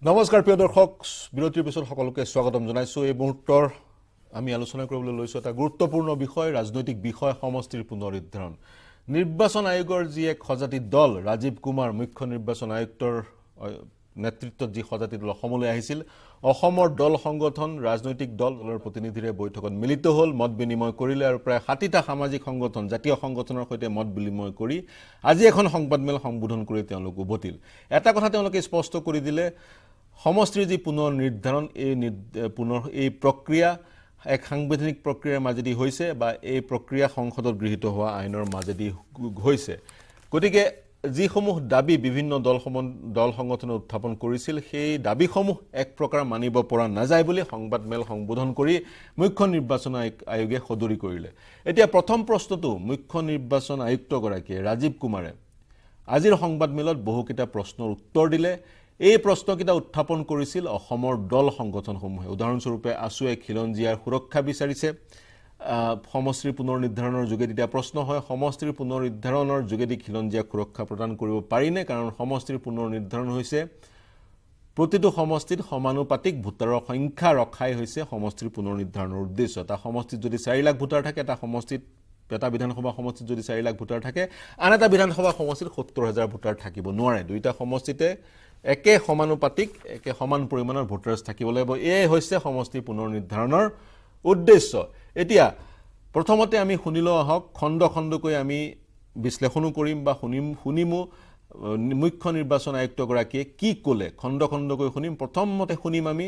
নমস্কাৰ প্ৰিয় দৰ্শক বিৰতিৰ পিছত সকলোকে স্বাগতম জনাইছো এই মুহূৰ্তৰ আমি আলোচনা কৰিবলৈ লৈছো এটা গুৰুত্বপূৰ্ণ বিষয় ৰাজনৈতিক বিষয় সমষ্টিৰ পুনৰুদ্ধাৰণ নিৰ্বাচন আয়োগৰ যি এক সজাতি দল ৰাজীৱ কুমাৰ মুখ্য নিৰ্বাচন আয়ুক্তৰ নেতৃত্বত যি সজাতি দল অসমলৈ আহিছিল অসমৰ দল সংগঠন ৰাজনৈতিক দলৰ প্ৰতিনিধিৰে বৈঠকত মিলিত হ'ল মত বিনিময় কৰিলে আৰু প্ৰায় 60টা সামাজিক সংগঠন জাতীয় সংগঠনৰ সৈতে মত বিনিময় কৰি আজি এখন সংবাদমেল সম্বোধন কৰি তেওঁলোক উভতিল এটা কথা তেওঁলোকে স্পষ্ট কৰি দিলে সমষ্টিৰ যি পুনৰ নিৰ্ধাৰণ এই প্ৰক্ৰিয়া এক সাংবিধানিক প্ৰক্ৰিয়াৰ মাজেদি হৈছে বা এই প্ৰক্ৰিয়া সংসদত গৃহীত হোৱা আইনৰ মাজেদি হৈছে গতিকে যিসমূহ দাবী বিভিন্ন দল সংগঠনে উত্থাপন কৰিছিল সেই দাবীসমূহ এক প্ৰকাৰ মানিব পৰা নাযায় বুলি সংবাদমেল সম্বোধন কৰি মুখ্য নিৰ্বাচন আয়োগে সদৰি কৰিলে এতিয়া প্ৰথম প্ৰশ্নটো মুখ্য নিৰ্বাচন আয়ুক্তগৰাকীয়ে ৰাজীৱ কুমাৰে আজিৰ সংবাদমেলত বহুকিটা প্ৰশ্নৰ উত্তৰ দিলে এই প্ৰশ্নকিটা উত্থাপন কৰিছিল অসমৰ দল সংগঠনসমূহে উদাহৰণস্বৰূপে আসুৱে খিলঞ্জিয়াৰ সুৰক্ষা বিচাৰিছে সমষ্টিৰ পুনৰ নিৰ্ধাৰণৰ যোগেদি এটা প্ৰশ্ন হয় সমষ্টিৰ পুনৰ নিৰ্ধাৰণৰ যোগেদি খিলঞ্জিয়াক সুৰক্ষা প্ৰদান কৰিব পাৰিনে কাৰণ সমষ্টিৰ পুনৰ নিৰ্ধাৰণ হৈছে প্ৰতিটো সমষ্টিত সমানুপাতিক ভোটাৰৰ সংখ্যা ৰখাই হৈছে সমষ্টিৰ পুনৰ নিৰ্ধাৰণৰ উদ্দেশ্য এটা সমষ্টিত যদি 4 লাখ ভোটাৰ থাকে এটা সমষ্টিত এটা বিধানসভা সমষ্টিত যদি 4 লাখ ভোটাৰ থাকে আন এটা বিধানসভা সমষ্টিত 70000 ভোটাৰ থাকিব নোৱাৰে দুইটা সমষ্টিতে একে সমানুপাতিক একে সমান পৰিমাণৰ ভোটাৰছ থাকিব লাগিব এই হৈছে সমষ্টি পুনৰ নিৰ্ধাৰণৰ উদ্দেশ্য এতিয়া প্ৰথমতে আমি শুনিলো হক খণ্ড খণ্ডকৈ আমি বিশ্লেষণ কৰিম বা শুনিমু মুখ্য নিৰ্বাচন আয়ুক্তগৰাকীয়ে কি ক'লে খণ্ড খণ্ডকৈ শুনিম প্ৰথমতে শুনিম আমি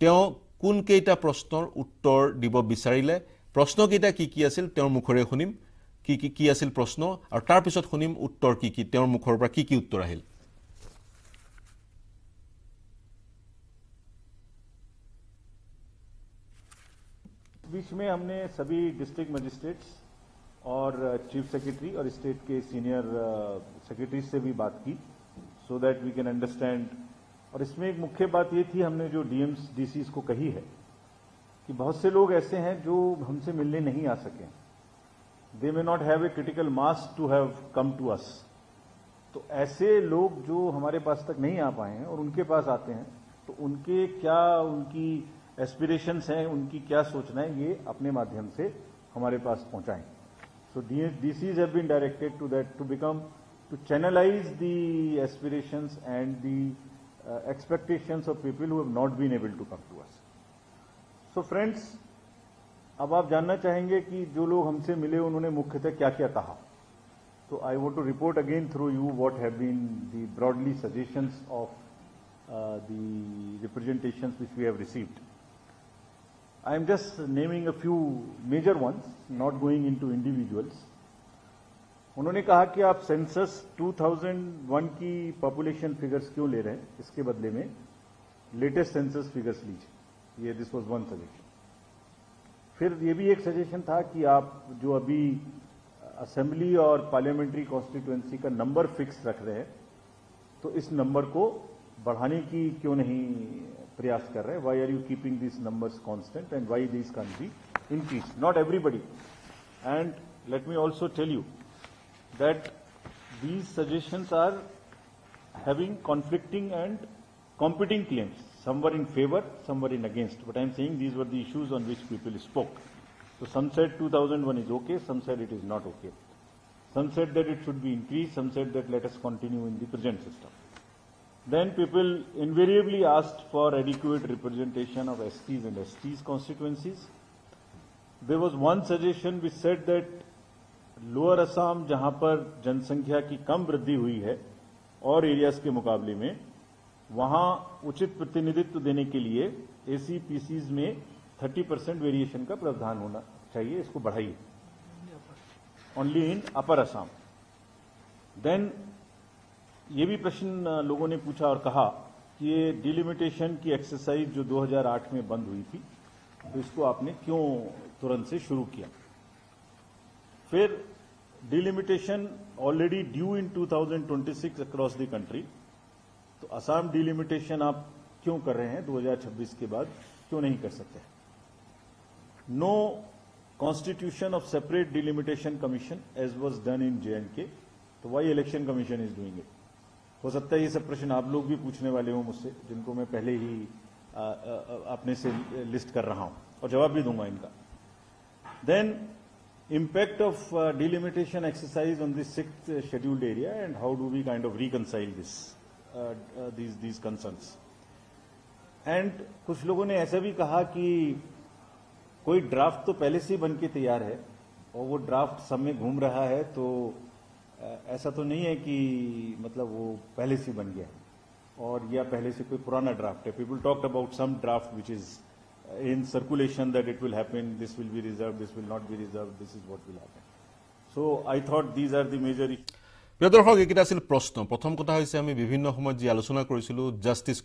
তেওঁ কোন কেইটা প্ৰশ্নৰ উত্তৰ দিব বিচাৰিলে প্ৰশ্নকেইটা কি আছিল তেওঁৰ মুখৰে শুনিম কি আছিল প্ৰশ্ন আৰু তাৰ পিছত শুনিম উত্তৰ কি তেওঁৰ মুখৰ পৰা কি উত্তৰ আহিল बीच में हमने सभी डिस्ट्रिक्ट मजिस्ट्रेट्स और चीफ सेक्रेटरी और स्टेट के सीनियर सेक्रेटरी से भी बात की so that we can understand और इसमें एक मुख्य बात ये थी हमने जो डीएम्स डीसीज को कही है कि बहुत से लोग ऐसे हैं जो हमसे मिलने नहीं आ सके they may not have a critical mass to have come to us तो ऐसे लोग जो हमारे पास तक नहीं आ पाए हैं और उनके पास आते हैं तो उनके क्या उनकी एस्पिरेशंस हैं उनकी क्या सोचना है ये अपने माध्यम से हमारे पास पहुंचाएं so these have been directed to that to become to channelise the aspirations and the expectations of people who have not been able to come to us so friends अब आप जानना चाहेंगे कि जो लोग हमसे मिले उन्होंने मुख्यतः क्या क्या कहा तो I want to report again through you what have been the broadly suggestions of the representations which we have received. I am just naming a few major ones, not going into individuals. उन्होंने कहा कि आप census 2001 की population figures क्यों ले रहे हैं इसके बदले में लेटेस्ट सेंसस फिगर्स लीजिए ये दिस वाज वन सजेशन फिर ये भी एक सजेशन था कि आप जो अभी असेंबली और पार्लियामेंट्री कॉन्स्टिट्यूएंसी का नंबर फिक्स रख रहे हैं तो इस नंबर को बढ़ाने की क्यों नहीं प्रयास कर रहे हैं why are you keeping this numbers constant and why this can be increase not everybody and let me also tell you that these suggestions are having conflicting and competing claims somewhere in favour somewhere in against but I am saying these were the issues on which people spoke so some said 2001 is okay some said it is not okay some said that it should be increased some said that let us continue in the present system then people invariably asked for adequate representation of STs and STs constituencies there was one suggestion which said that lower Assam जहां पर जनसंख्या की कम वृद्धि हुई है और areas के मुकाबले में वहां उचित प्रतिनिधित्व देने के लिए ACPCs में 30% वेरिएशन का प्रावधान होना चाहिए इसको बढ़ाइए only in upper Assam then ये भी प्रश्न लोगों ने पूछा और कहा कि ये डिलिमिटेशन की एक्सरसाइज जो 2008 में बंद हुई थी तो इसको आपने क्यों तुरंत से शुरू किया फिर delimitation already due in 2026 across the country तो असम डिलिमिटेशन आप क्यों कर रहे हैं 2026 के बाद क्यों नहीं कर सकते no constitution of separate delimitation commission as was done in J&K so why election commission is doing it हो सकता है ये सब प्रश्न आप लोग भी पूछने वाले हो मुझसे, जिनको मैं पहले ही अपने से लिस्ट कर रहा हूं और जवाब भी दूंगा इनका. Then impact of delimitation exercise on the 6th scheduled area and how do we kind of reconcile this these concerns. And कुछ लोगों ने ऐसा भी कहा कि कोई ड्राफ्ट तो पहले से ही बन के तैयार है और वो ड्राफ्ट सब में घूम रहा है, तो ऐसा तो नहीं है कि मतलब वो पहले से बन गया और या पहले से कोई पुराना ड्राफ्ट है. People talked about some draft which is in circulation that it will happen, this will be reserved, this will not be reserved, this is what will happen. So I thought these are the major issues. প্ৰিয় দৰ্শক, এইকেইটা আছিল প্ৰশ্ন. প্ৰথম কথা হৈছে আমি বিভিন্ন সময়ত যি আলোচনা কৰিছিলোঁ জাষ্টিছ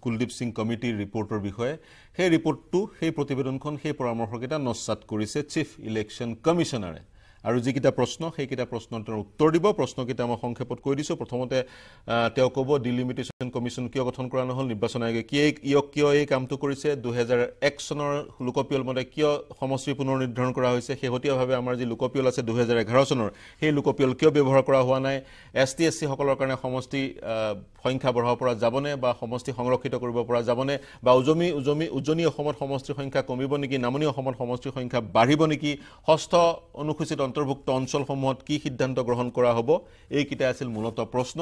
কুলদীপ সিং কমিটিৰ ৰিপৰ্টৰ বিষয়ে, সেই ৰিপৰ্টটো, সেই প্ৰতিবেদনখন, সেই পৰামৰ্শকেইটা নস্যাৎ কৰিছে চিফ ইলেকশ্যন কমিশ্যনাৰে. আৰু যিকেইটা প্ৰশ্ন, সেইকেইটা প্ৰশ্নৰ তেওঁৰ উত্তৰ দিব. প্ৰশ্নকেইটা মই সংক্ষেপত কৈ দিছোঁ. প্ৰথমতে তেওঁ ক'ব ডিলিমিটেশ্যন কমিশ্যন কিয় গঠন কৰা নহ'ল, নিৰ্বাচন আয়োগে কিয় এই কামটো কৰিছে, 2001 চনৰ লোকপিয়ল মতে কিয় সমষ্টি পুনৰ নিৰ্ধাৰণ কৰা হৈছে, শেহতীয়াভাৱে আমাৰ যি লোকপিয়ল আছে 2011 চনৰ, সেই লোকপিয়ল কিয় ব্যৱহাৰ কৰা হোৱা নাই, ST SC সকলৰ কাৰণে সমষ্টি সংখ্যা বঢ়াব পৰা যাবনে বা সমষ্টি সংৰক্ষিত কৰিব পৰা যাবনে, বা উজনি অসমত সমষ্টিৰ সংখ্যা কমিব নেকি, নামনি অসমত সমষ্টিৰ সংখ্যা বাঢ়িব নেকি, ষষ্ঠ অনুসূচিত অন্তৰ্ভুক্ত অঞ্চলসমূহত কি সিদ্ধান্ত গ্ৰহণ কৰা হ'ব, এইকেইটা আছিল মূলত প্ৰশ্ন.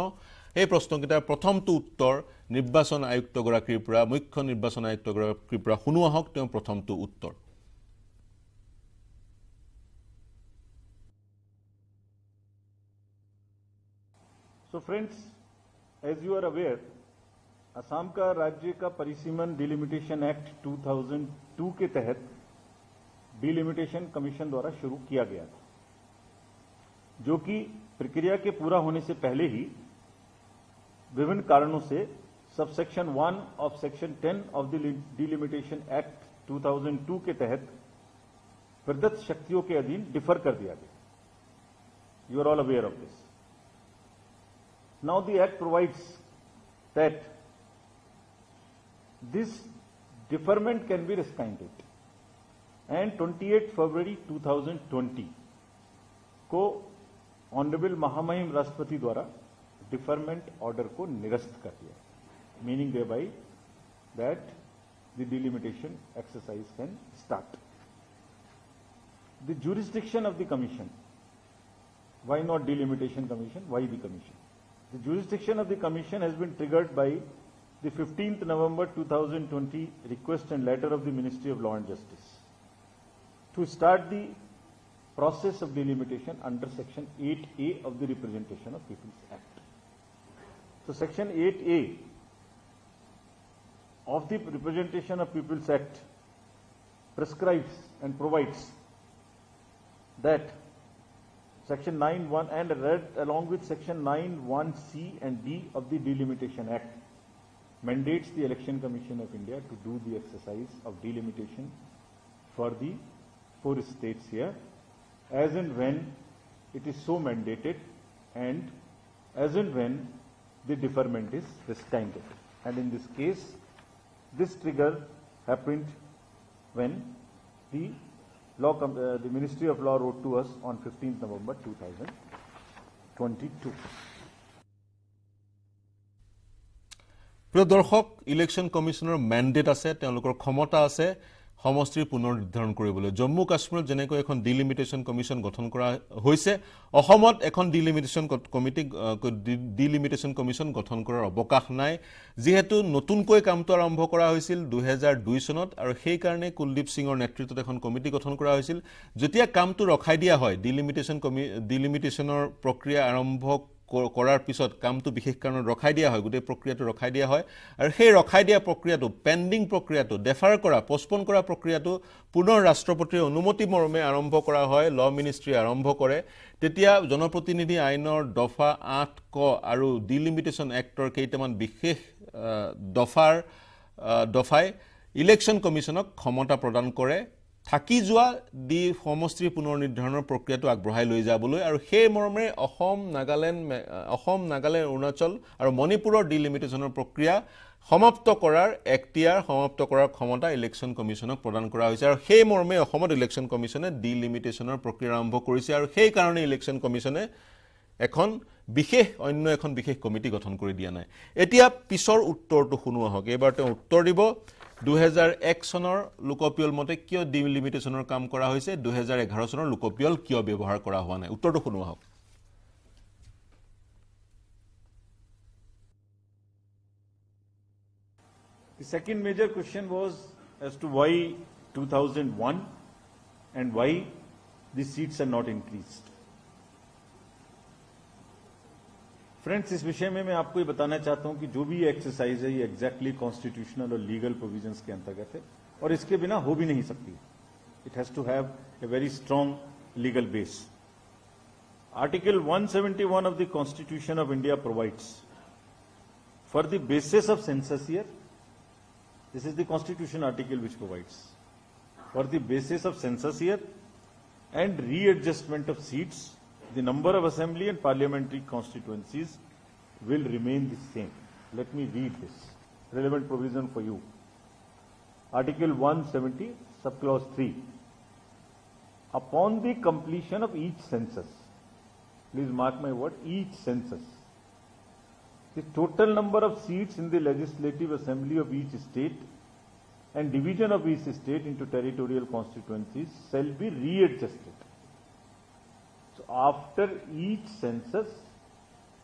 এই প্ৰশ্নকেইটাৰ প্ৰথমটো উত্তৰ নিৰ্বাচন আয়ুক্তগৰাকীৰ পৰা, মুখ্য নিৰ্বাচন আয়ুক্তগৰাকীৰ পৰা শুনো আহক তেওঁৰ প্ৰথমটো উত্তৰ. So friends, as you are aware, Assam का राज्य का परिसीमन डिलिमिटेशन एक्ट 2002 के तहत डिलिमिटेशन कमीशन द्वारा शुरू किया गया था, जो कि प्रक्रिया के पूरा होने से पहले ही विभिन्न कारणों से subsection 1 of section 10 of the delimitation act 2002 के तहत प्रदत्त शक्तियों के अधीन डिफर कर दिया गया. You are all aware of this. Now the act provides that this deferment can be rescinded, and 28 February 2020 को ऑनरेबल महामहिम राष्ट्रपति द्वारा डिफरमेंट ऑर्डर को निरस्त कर दिया, meaning thereby that the delimitation exercise can start. The jurisdiction of the commission, why not delimitation commission, why the commission? The jurisdiction of the commission has been triggered by the 15th November 2020 request and letter of the Ministry of Law and Justice to start the process of delimitation under Section 8A of the Representation of Peoples Act. So Section 8A of the Representation of Peoples Act prescribes and provides that Section 9(1) and read along with Section 9(1)(c) and D of the Delimitation Act mandates the Election Commission of India to do the exercise of delimitation for the 4 states here, as and when it is so mandated and as and when the deferment is rescinded. And in this case, this trigger happened when the Ministry of Law wrote to us on 15th November 2022. প্ৰিয় দৰ্শক, election কমিশ্যনৰ mandate আছে, তেওঁলোকৰ ক্ষমতা আছে সমষ্টিৰ পুনৰ নিৰ্ধাৰণ কৰিবলৈ. জম্মু কাশ্মীৰত যেনেকৈ এখন ডিলিমিটেশ্যন কমিশ্যন গঠন কৰা হৈছে, অসমত এখন ডিলিমিটেশ্যন কমিশ্যন গঠন কৰাৰ অৱকাশ নাই, যিহেতু নতুনকৈ কামটো আৰম্ভ কৰা হৈছিল 2002 চনত, আৰু সেইকাৰণে কুলদীপ সিঙৰ নেতৃত্বত এখন কমিটি গঠন কৰা হৈছিল. যেতিয়া কামটো ৰখাই দিয়া হয়, ডিলিমিটেশ্যনৰ প্ৰক্ৰিয়া আৰম্ভ কৰাৰ পিছত কামটো বিশেষ কাৰণত ৰখাই দিয়া হয়, গোটেই প্ৰক্ৰিয়াটো ৰখাই দিয়া হয়, আৰু সেই ৰখাই দিয়া প্ৰক্ৰিয়াটো, পেণ্ডিং প্ৰক্ৰিয়াটো, ডেফাৰ কৰা, পষ্টপন কৰা প্ৰক্ৰিয়াটো পুনৰ ৰাষ্ট্ৰপতিৰ অনুমতি মৰ্মে আৰম্ভ কৰা হয়, ল মিনিষ্ট্ৰী আৰম্ভ কৰে. তেতিয়া জনপ্ৰতিনিধি আইনৰ দফা 8 ক আৰু ডিলিমিটেশ্যন এক্টৰ কেইটামান বিশেষ দফাই ইলেকশ্যন কমিশ্যনক ক্ষমতা প্ৰদান কৰে থাকি যোৱা সমষ্টিৰ পুনৰ নিৰ্ধাৰণৰ প্ৰক্ৰিয়াটো আগবঢ়াই লৈ যাবলৈ, আৰু সেই মৰ্মে অসম, নাগালেণ্ড, অৰুণাচল আৰু মণিপুৰৰ ডিলিমিটেশ্যনৰ প্ৰক্ৰিয়া সমাপ্ত কৰাৰ সমাপ্ত কৰাৰ ক্ষমতা ইলেকশ্যন কমিশ্যনক প্ৰদান কৰা হৈছে, আৰু সেই মৰ্মে অসমত ইলেকশ্যন কমিশ্যনে ডিলিমিটেশ্যনৰ প্ৰক্ৰিয়া আৰম্ভ কৰিছে, আৰু সেই কাৰণে ইলেকশ্যন কমিশ্যনে এখন বিশেষ অন্য এখন বিশেষ কমিটি গঠন কৰি দিয়া নাই এতিয়া পিছৰ উত্তৰটো শুনো হক এবাৰ তেওঁ উত্তৰ দিব 2001 চনৰ লোকপিয়ল মতে কিয় ডিলিমিটেশনৰ কাম কৰা হৈছে 2011 চনৰ লোকপিয়ল কিয় ব্যৱহাৰ কৰা হোৱা নাই উত্তৰটো শুনো হক The second major question was as to why 2001 and why the seats are not increased. Friends इस विषय में मैं आपको ये बताना चाहता हूं कि जो भी ये एक्सरसाइज है ये एग्जैक्टली कॉन्स्टिट्यूशनल और लीगल प्रोविजंस के अंतर्गत है और इसके बिना हो भी नहीं सकती it has to have a very strong legal base article 171 of the constitution of India provides for the basis of census year this is the constitution article which provides for the basis of census year and readjustment of seats the number of assembly and parliamentary constituencies will remain the same. Let me read this relevant provision for you. Article 170, subclause 3. Upon the completion of each census, please mark my word, each census, the total number of seats in the legislative assembly of each state and division of each state into territorial constituencies shall be readjusted. So after each census,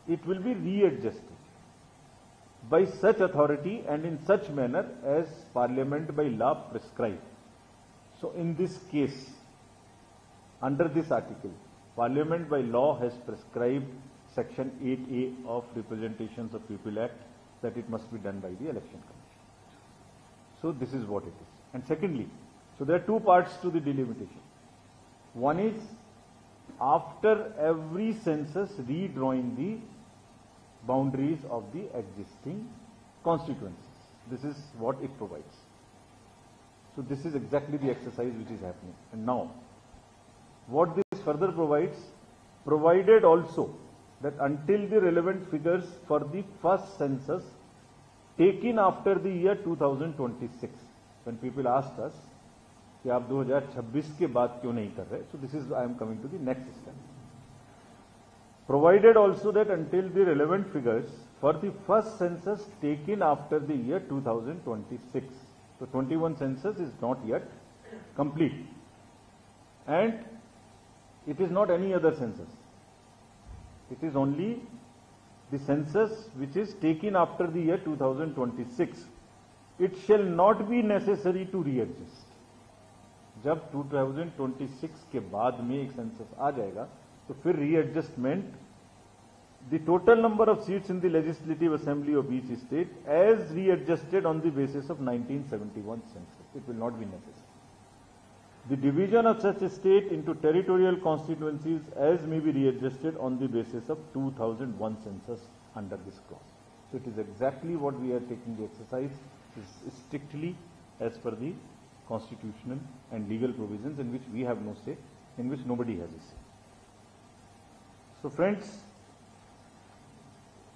it will be readjusted by such authority and in such manner as Parliament by law prescribe. So in this case, under this article, Parliament by law has prescribed Section 8A of Representations of People Act that it must be done by the Election Commission. So this is what it is. And secondly, so there are two parts to the delimitation. One is after every census redrawing the boundaries of the existing constituencies. This is what it provides. So this is exactly the exercise which is happening. And now, what this further provides, provided also that until the relevant figures for the first census taken after the year 2026, when people asked us, कि आप 2026 के बाद क्यों नहीं कर रहे so this is I am coming to the next step provided also that until the relevant figures for the first census taken after the year 2026 तो 21 census is not yet complete and it is not any other census it is only the census which is taken after the year 2026 it shall not be necessary to readjust जब 2026 के बाद में एक census आ जाएगा तो फिर readjustment the total number of seats in the legislative assembly of each state as readjusted on the basis of 1971 census it will not be necessary the division of such state into territorial constituencies as may be readjusted on the basis of 2001 census under this clause so it is exactly what we are taking the exercise is strictly as per the constitutional and legal provisions in which we have no say, in which nobody has a say. So friends,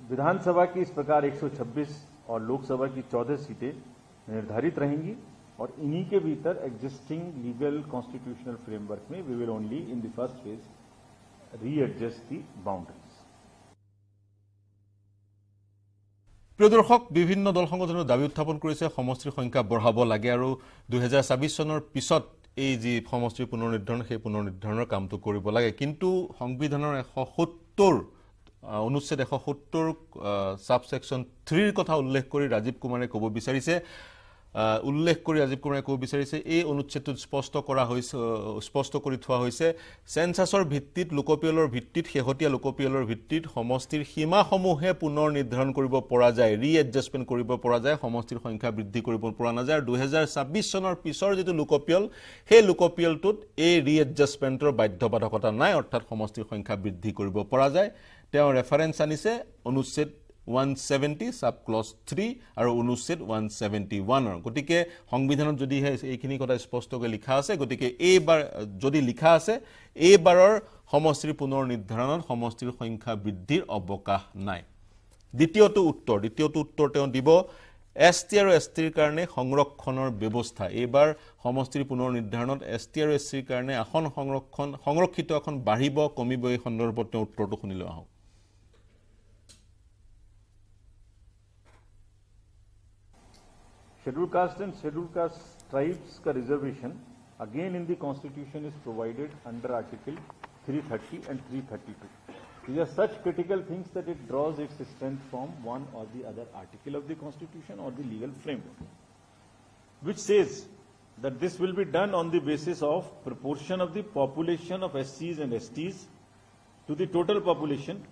विधानसभा की इस प्रकार 126 और लोकसभा की 14 सीटें निर्धारित रहेंगी और इन्हीं के भीतर एग्जिस्टिंग लीगल कॉन्स्टिट्यूशनल फ्रेमवर्क में we will only in the first phase readjust the boundaries প্ৰিয় দৰ্শক বিভিন্ন দল সংগঠনৰ দাবী উত্থাপন কৰিছে সমষ্টিৰ সংখ্যা বঢ়াব লাগে আৰু 2026 চনৰ পিছত এই যি সমষ্টিৰ পুনৰ্নিৰ্ধাৰণ সেই পুনৰ্নিৰ্ধাৰণৰ কামটো কৰিব লাগে কিন্তু সংবিধানৰ 170 অনুচ্ছেদ 170 সাবসেকশন 3 ৰ কথা উল্লেখ কৰি ৰাজীৱ কুমাৰে ক'ব বিচাৰিছে এই অনুচ্ছেদটো স্পষ্ট কৰি থোৱা হৈছে সেন্সাসৰ ভিত্তিত লোকপিয়লৰ ভিত্তিত হেহতিয়া লোকপিয়লৰ ভিত্তিত সমষ্টিৰ সীমাসমূহে পুনৰ নিৰ্ধাৰণ কৰিব পৰা যায় ৰিএডজাষ্টমেন্ট কৰিব পৰা যায় সমষ্টিৰ সংখ্যা বৃদ্ধি কৰিব পৰা নাযায় 2026 চনৰ পিছৰ যেটো লোকপিয়ল হে লোকপিয়লটোত এই ৰিএডজাষ্টমেন্টৰ বাধ্যবাধকতা নাই অৰ্থাৎ সমষ্টিৰ সংখ্যা বৃদ্ধি কৰিব পৰা যায় তেওঁ ৰেফাৰেন্স আনিছে অনুচ্ছেদ 170 sub clause 3 আৰু অনুচ্ছেদ 171 গতিকে সংবিধানত যদি এইখিনি কথা স্পষ্টকৈ লিখা আছে গতিকে এইবাৰ যদি লিখা আছে এইবাৰৰ সমষ্টিৰ পুনৰ নিৰ্ধাৰণত সমষ্টিৰ সংখ্যা বৃদ্ধিৰ অৱকাশ নাই দ্বিতীয়টো উত্তৰ তেওঁ দিব এছটি আৰু এছটিৰ কাৰণে সংৰক্ষণৰ ব্যৱস্থা এইবাৰ সমষ্টিৰ পুনৰ নিৰ্ধাৰণত এছটি আৰু এছটিৰ কাৰণে আসন সংৰক্ষিত এখন বাঢ়িব কমিব এই সন্দৰ্ভত উত্তৰটো শুনিলো আহক Scheduled caste and scheduled caste tribes ka reservation again in the constitution is provided under article 330 and 332. These are such critical things that it draws its strength from one or the other article of the constitution or the legal framework, which says that this will be done on the basis of proportion of the population of SCs and STs to the total population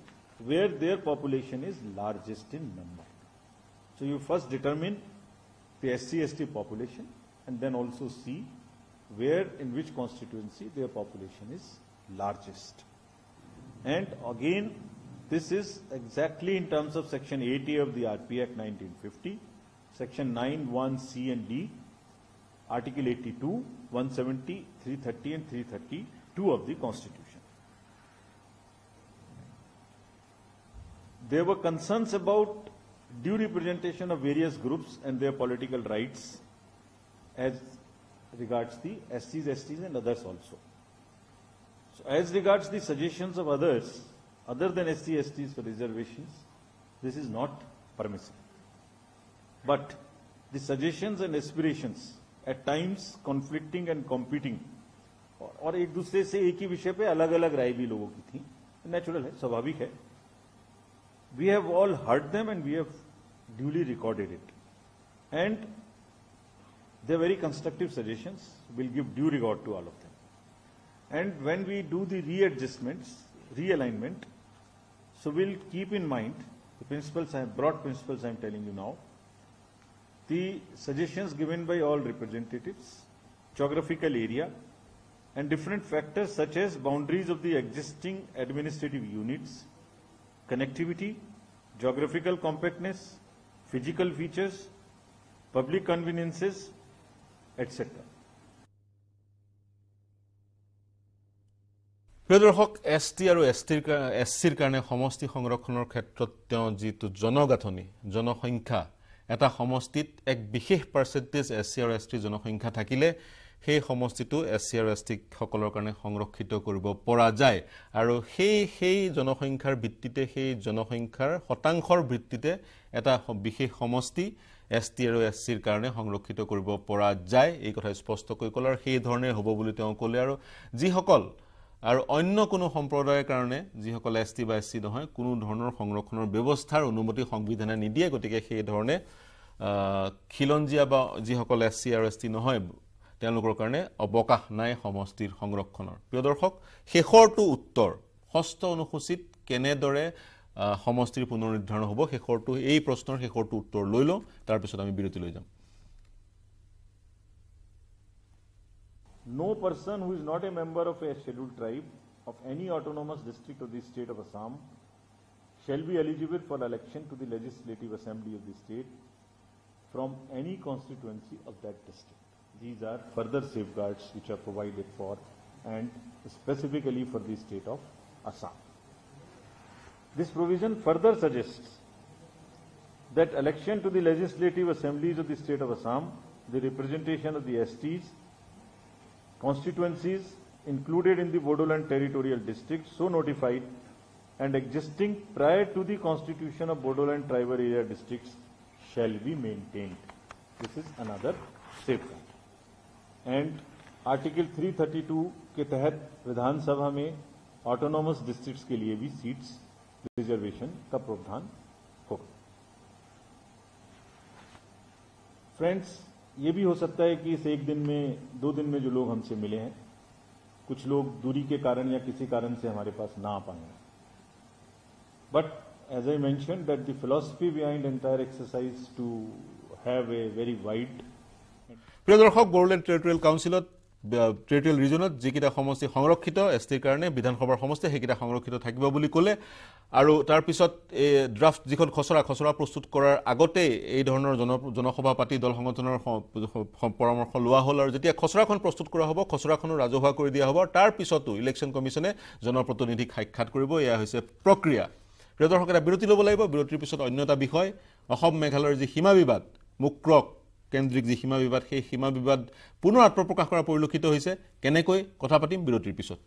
where their population is largest in number. So you first determine the SC/ST population and then also see where in which constituency their population is largest. And again, this is exactly in terms of section 80 of the RP Act 1950, section 9(1)(c) and D, article 82, 170, 330 and 332 of the constitution. There were concerns about due representation of various groups and their political rights as regards the SCs, STs and others also. So as regards the suggestions of others, other than SC, STs for reservations, this is not permissible. But the suggestions and aspirations at times conflicting and competing और एक दूसरे से एक ही विषय पे अलग-अलग राय भी लोगों की थी, नेचुरल है, स्वाभाविक है. We have all heard them and we have duly recorded it. And they are very constructive suggestions. We'll give due regard to all of them. And when we do the readjustments, realignment, so we'll keep in mind the principles, broad principles I am telling you now, the suggestions given by all representatives, geographical area, and different factors such as boundaries of the existing administrative units, connectivity, geographical compactness, physical features, public conveniences, etc. প্ৰিয়দৰ্শক ST আৰু এছচিৰ কাৰণে সমষ্টি সংৰক্ষণৰ ক্ষেত্ৰত তেওঁ যিটো জনগাঁথনি জনসংখ্যা এটা সমষ্টিত এক বিশেষ পাৰ্চেন্টেজ এছচি আৰু এছটি জনসংখ্যা থাকিলে সেই সমষ্টিটো এছচি আৰু এছটি সকলৰ কাৰণে সংৰক্ষিত কৰিব পৰা যায় আৰু সেই জনসংখ্যাৰ ভিত্তিতে সেই জনসংখ্যাৰ শতাংশৰ ভিত্তিতে এটা বিশেষ সমষ্টি এছটি আৰু এছচিৰ কাৰণে সংৰক্ষিত কৰিব পৰা যায় এই কথা স্পষ্টকৈ ক'লাৰ সেই ধৰণে হ'ব বুলি তেওঁ ক'লে আৰু যিসকল আৰু অন্য কোনো সম্প্ৰদায়ৰ কাৰণে যিসকল এছটি বা এছচি নহয় কোনো ধৰণৰ সংৰক্ষণৰ ব্যৱস্থাৰ অনুমতি সংবিধানে নিদিয়ে গতিকে সেই ধৰণে খিলঞ্জিয়া বা যিসকল এছচি আৰু এছটি নহয় তেওঁলোকৰ কাৰণে অবকাশ নাই সমষ্টিৰ সংৰক্ষণৰ প্ৰিয়দৰ্শক শেষৰটো উত্তৰ ষষ্ঠ অনুসূচিত কেনেদৰে সমষ্টিৰ পুনৰ নিৰ্ধাৰণ হ'ব শেষৰটো এই প্ৰশ্নৰ ষষ্ঠটো উত্তৰ লৈ লওঁ তাৰ পিছত আমি বিৰতি লৈ যাম No person who is not a member of a scheduled tribe of any autonomous district of the state of Assam shall be eligible for election to the legislative assembly of the state from any constituency of that district. These are further safeguards which are provided for and specifically for the state of Assam. This provision further suggests that election to the legislative assemblies of the state of Assam, the representation of the STs, constituencies included in the Bodoland territorial district so notified and existing prior to the constitution of Bodoland tribal area districts shall be maintained. This is another safeguard. And Article 332 के तहत विधानसभा में autonomous districts के लिए भी seats reservation का प्रावधान होगा. Friends, ये भी हो सकता है कि इस एक दिन में 2 दिन में जो लोग हमसे मिले हैं कुछ लोग दूरी के कारण या किसी कारण से हमारे पास ना आ पाए हैं. But as I mentioned that the philosophy behind entire exercise to have a very wide প্ৰিয়দৰ্শক বড়োলেণ্ড টেৰিটৰিয়েল কাউন্সিলত টেৰিটৰিয়েল ৰিজনত যিকিটা সমষ্টি সংৰক্ষিত এছটিৰ কাৰণে বিধানসভাৰ সমষ্টি সেইকিটা সংৰক্ষিত থাকিব বুলি ক'লে আৰু তাৰ পিছত এই ড্ৰাফট যিখন খচৰা প্ৰস্তুত কৰাৰ আগতে এই ধৰণৰ জনসভা পাতি দল সংগঠনৰ পৰামৰ্শ লোৱা হ'ল আৰু যেতিয়া খচৰাখন প্ৰস্তুত কৰা হ'ব খচৰাখনো ৰাজহুৱা কৰি দিয়া হ'ব তাৰ পিছতো ইলেকশ্যন কমিছনে জনপ্ৰতিনিধিক সাক্ষাৎ কৰিব এয়া হৈছে প্ৰক্ৰিয়া প্ৰিয়দৰ্শক এটা বিৰতি ল'ব লাগিব বিৰতিৰ পিছত অন্য এটা বিষয় অসম মেঘালয়ৰ যি সীমা বিবাদ মুক্ৰক কেন্দ্ৰিক যি সীমা বিবাদ সেই সীমা বিবাদ পুনৰ আত্মপ্ৰকাশ কৰা পৰিলক্ষিত হৈছে কেনেকৈ কথা পাতিম বিৰতিৰ পিছত